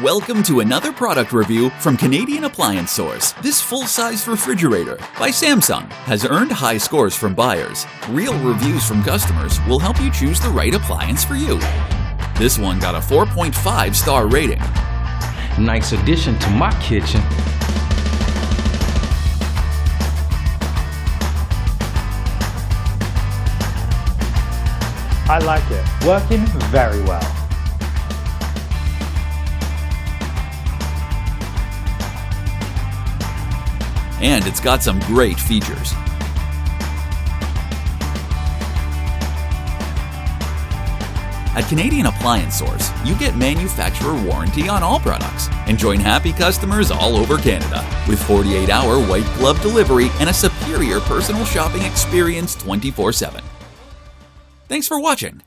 Welcome to another product review from Canadian Appliance Source. This full-size refrigerator by Samsung has earned high scores from buyers. Real reviews from customers will help you choose the right appliance for you. This one got a 4.5-star rating. Nice addition to my kitchen. I like it. Working very well. And it's got some great features. At Canadian Appliance Source, you get manufacturer warranty on all products and join happy customers all over Canada with 48-hour white glove delivery and a superior personal shopping experience 24/7. Thanks for watching.